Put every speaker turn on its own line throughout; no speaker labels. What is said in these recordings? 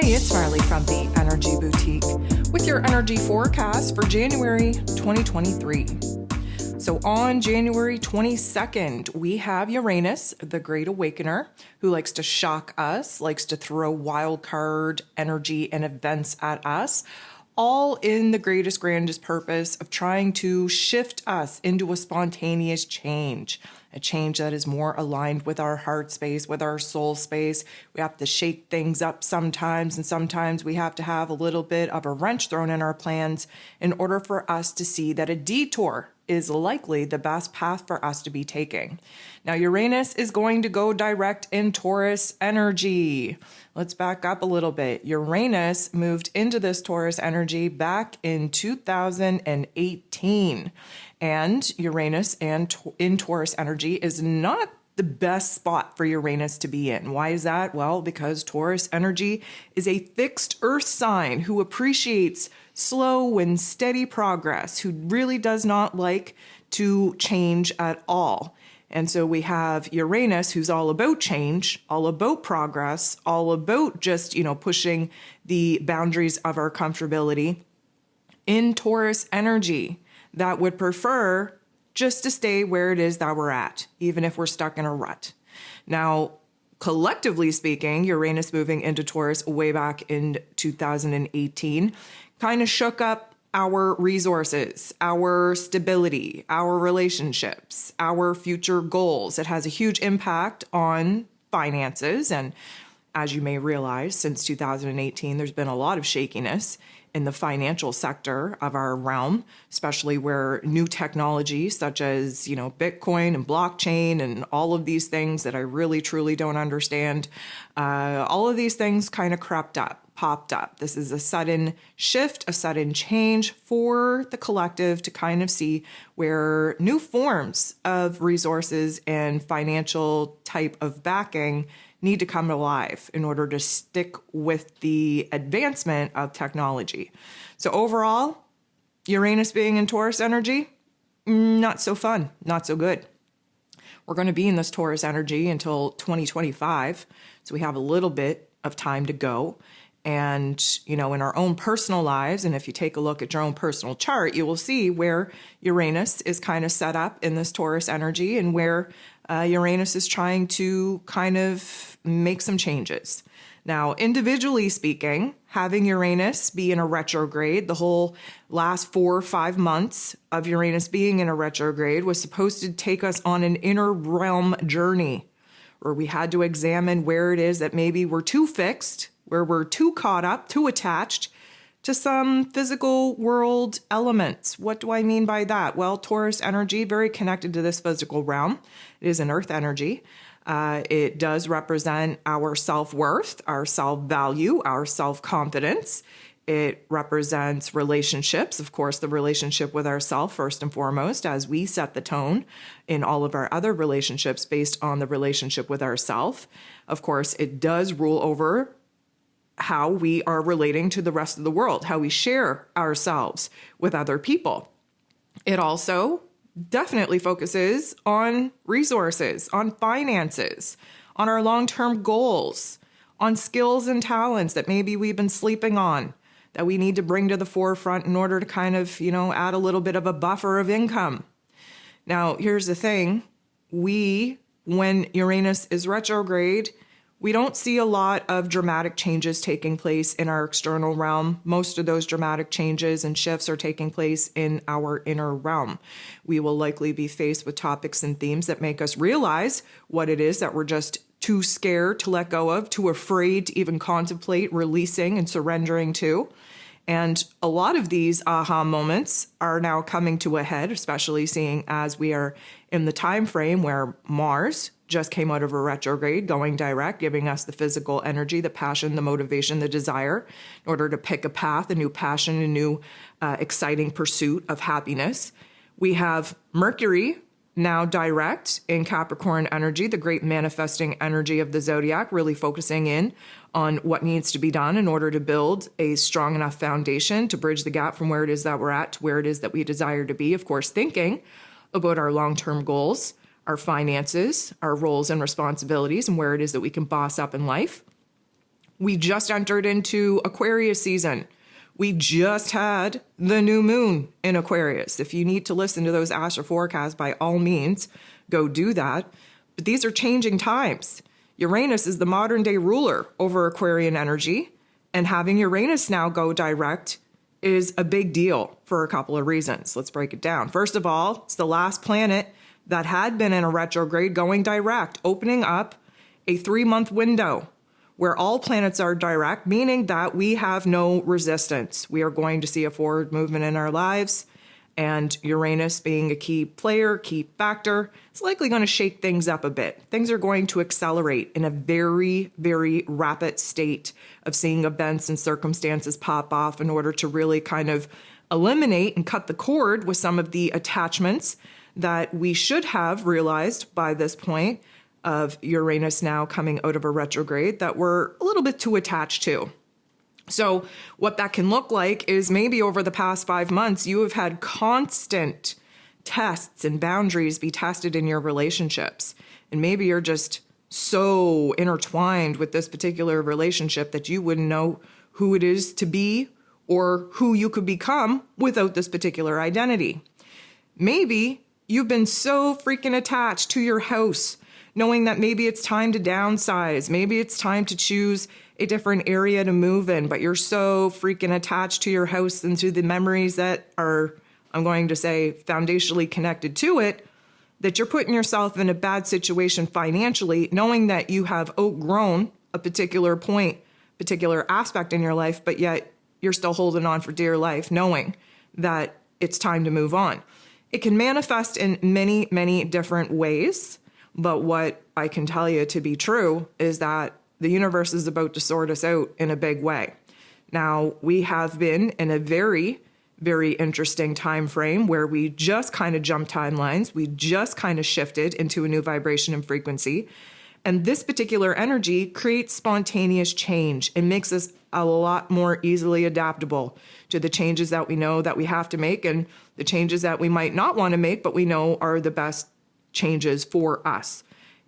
It's Riley from the Energy Boutique with your energy forecast for January 2023. So on January 22nd, we have Uranus, the Great Awakener, who likes to shock us, likes to throw wild card energy and events at us, all in the greatest, grandest purpose of trying to shift us into a spontaneous change, a change that is more aligned with our heart space, with our soul space. We have to shake things up sometimes, and sometimes we have to have a little bit of a wrench thrown in our plans in order for us to see that a detour is likely the best path for us to be taking. Now, Uranus is going to go direct in Taurus energy. Let's back up a little bit. Uranus moved into this Taurus energy back in 2018. And Uranus in Taurus energy is not the best spot for Uranus to be in. Why is that? Well, because Taurus energy is a fixed earth sign who appreciates slow and steady progress, who really does not like to change at all. And so we have Uranus, who's all about change, all about progress, all about just, pushing the boundaries of our comfortability in Taurus energy that would prefer just to stay where it is that we're at, even if we're stuck in a rut. Now, collectively speaking, Uranus moving into Taurus way back in 2018 kind of shook up our resources, our stability, our relationships, our future goals. It has a huge impact on finances. And as you may realize, since 2018, there's been a lot of shakiness in the financial sector of our realm, especially where new technology such as, Bitcoin and blockchain and all of these things that I really, truly don't understand, all of these things kind of popped up. This is a sudden shift, a sudden change for the collective to kind of see where new forms of resources and financial type of backing need to come alive in order to stick with the advancement of technology. So overall, Uranus being in Taurus energy, not so fun, not so good. We're going to be in this Taurus energy until 2025, so we have a little bit of time to go. And, in our own personal lives, and if you take a look at your own personal chart, you will see where Uranus is kind of set up in this Taurus energy and where Uranus is trying to kind of make some changes. Now, individually speaking, having Uranus be in a retrograde, the whole last 4 or 5 months of Uranus being in a retrograde was supposed to take us on an inner realm journey where we had to examine where it is that maybe we're too fixed, where we're too caught up, too attached to some physical world elements. What do I mean by that? Well, Taurus energy, very connected to this physical realm. It is an earth energy. It does represent our self-worth, our self-value, our self-confidence. It represents relationships, of course, the relationship with ourselves first and foremost, as we set the tone in all of our other relationships based on the relationship with ourselves. Of course, it does rule over how we are relating to the rest of the world, how we share ourselves with other people. It also definitely focuses on resources, on finances, on our long-term goals, on skills and talents that maybe we've been sleeping on, that we need to bring to the forefront in order to kind of, add a little bit of a buffer of income. Now, here's the thing. When Uranus is retrograde, we don't see a lot of dramatic changes taking place in our external realm. Most of those dramatic changes and shifts are taking place in our inner realm. We will likely be faced with topics and themes that make us realize what it is that we're just too scared to let go of, too afraid to even contemplate releasing and surrendering to. And a lot of these aha moments are now coming to a head, especially seeing as we are in the time frame where Mars just came out of a retrograde, going direct, giving us the physical energy, the passion, the motivation, the desire, in order to pick a path, a new passion, a new exciting pursuit of happiness. We have Mercury now direct in Capricorn energy, the great manifesting energy of the zodiac, really focusing in on what needs to be done in order to build a strong enough foundation to bridge the gap from where it is that we're at to where it is that we desire to be. Of course, thinking about our long-term goals, our finances, our roles and responsibilities, and where it is that we can boss up in life. We just entered into Aquarius season. We just had the new moon in Aquarius. If you need to listen to those astro forecasts, by all means, go do that. But these are changing times. Uranus is the modern day ruler over Aquarian energy, and having Uranus now go direct is a big deal for a couple of reasons. Let's break it down. First of all, it's the last planet that had been in a retrograde going direct, opening up a 3-month window where all planets are direct, meaning that we have no resistance. We are going to see a forward movement in our lives, and Uranus being a key player, key factor, it's likely going to shake things up a bit. Things are going to accelerate in a very, very rapid state of seeing events and circumstances pop off in order to really kind of eliminate and cut the cord with some of the attachments that we should have realized by this point of Uranus now coming out of a retrograde that we're a little bit too attached to. So what that can look like is maybe over the past 5 months, you have had constant tests and boundaries be tested in your relationships. And maybe you're just so intertwined with this particular relationship that you wouldn't know who it is to be or who you could become without this particular identity. Maybe you've been so freaking attached to your house, knowing that maybe it's time to downsize, maybe it's time to choose a different area to move in, but you're so freaking attached to your house and to the memories that are, I'm going to say, foundationally connected to it, that you're putting yourself in a bad situation financially, knowing that you have outgrown a particular point, particular aspect in your life, but yet you're still holding on for dear life, knowing that it's time to move on. It can manifest in many, many different ways. But what I can tell you to be true is that the universe is about to sort us out in a big way. Now, we have been in a very, very interesting time frame where we just kind of jumped timelines. We just kind of shifted into a new vibration and frequency. And this particular energy creates spontaneous change and makes us a lot more easily adaptable to the changes that we know that we have to make and the changes that we might not want to make, but we know are the best changes for us.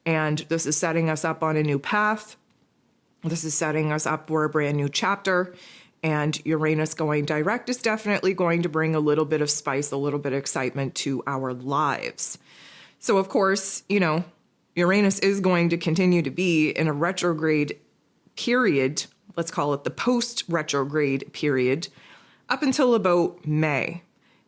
And this is setting us up on a new path. This is setting us up for a brand new chapter. And Uranus going direct is definitely going to bring a little bit of spice, a little bit of excitement to our lives. So, of course, Uranus is going to continue to be in a retrograde period. Let's call it the post-retrograde period up until about May.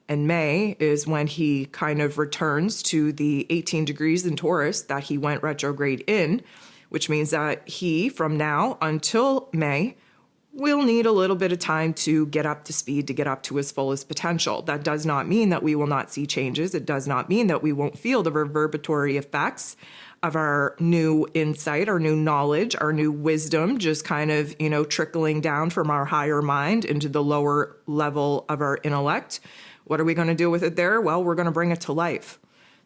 And May is when he kind of returns to the 18 degrees in Taurus that he went retrograde in, which means that he, from now until May, will need a little bit of time to get up to speed, to get up to his fullest potential. That does not mean that we will not see changes. It does not mean that we won't feel the reverberatory effects of our new insight, our new knowledge, our new wisdom, just kind of, trickling down from our higher mind into the lower level of our intellect. What are we going to do with it there? Well, we're going to bring it to life.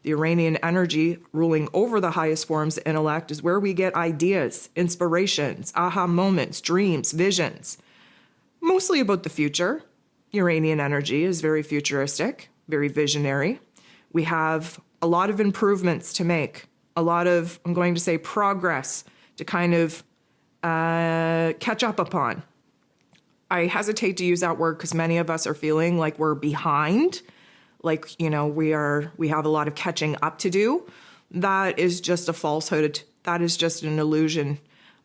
The Uranian energy ruling over the highest forms of intellect is where we get ideas, inspirations, aha moments, dreams, visions, mostly about the future. Uranian energy is very futuristic, very visionary. We have a lot of improvements to make, a lot of, I'm going to say, progress to kind of catch up upon. I hesitate to use that word because many of us are feeling like we're behind, like, we have a lot of catching up to do. That is just a falsehood. That is just an illusion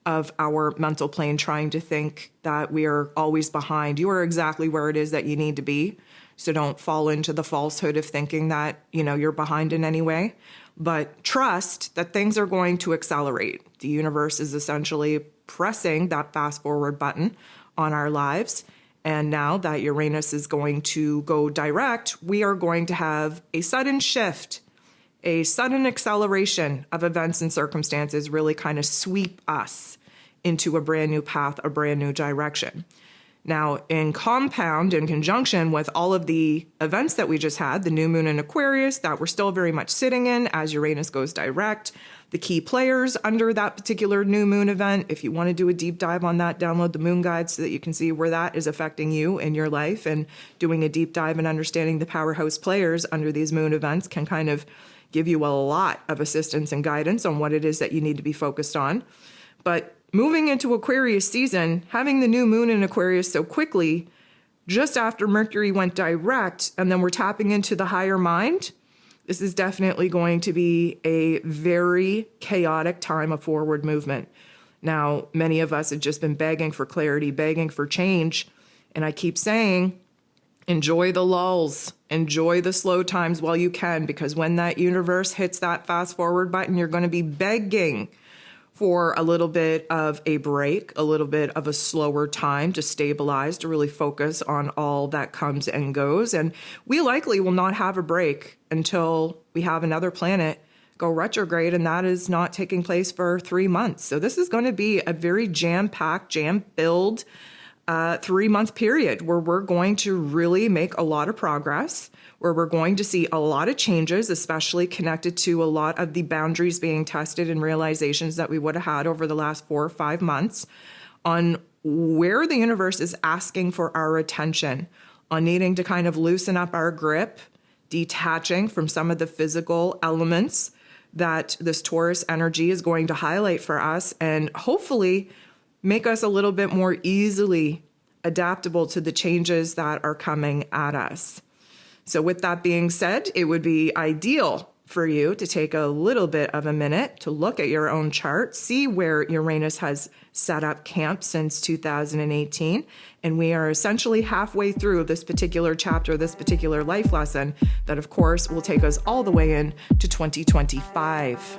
of our mental plane trying to think that we are always behind. You are exactly where it is that you need to be. So don't fall into the falsehood of thinking that, you're behind in any way. But trust that things are going to accelerate. The universe is essentially pressing that fast forward button on our lives. And now that Uranus is going to go direct, we are going to have a sudden shift, a sudden acceleration of events and circumstances really kind of sweep us into a brand new path, a brand new direction. Now, in conjunction with all of the events that we just had, the new moon in Aquarius that we're still very much sitting in as Uranus goes direct, the key players under that particular new moon event. If you want to do a deep dive on that, download the moon guide so that you can see where that is affecting you in your life, and doing a deep dive and understanding the powerhouse players under these moon events can kind of give you a lot of assistance and guidance on what it is that you need to be focused on. But moving into Aquarius season, having the new moon in Aquarius so quickly, just after Mercury went direct, and then we're tapping into the higher mind, this is definitely going to be a very chaotic time of forward movement. Now, many of us have just been begging for clarity, begging for change. And I keep saying, enjoy the lulls, enjoy the slow times while you can, because when that universe hits that fast forward button, you're going to be begging for a little bit of a break, a little bit of a slower time to stabilize, to really focus on all that comes and goes. And we likely will not have a break until we have another planet go retrograde, and that is not taking place for 3 months. So this is going to be a very jam-packed, jam-filled 3-month period where we're going to really make a lot of progress, where we're going to see a lot of changes, especially connected to a lot of the boundaries being tested and realizations that we would have had over the last 4 or 5 months on where the universe is asking for our attention, on needing to kind of loosen up our grip, detaching from some of the physical elements that this Taurus energy is going to highlight for us, and hopefully make us a little bit more easily adaptable to the changes that are coming at us. So with that being said, it would be ideal for you to take a little bit of a minute to look at your own chart, see where Uranus has set up camp since 2018. And we are essentially halfway through this particular chapter, this particular life lesson that, of course, will take us all the way in to 2025.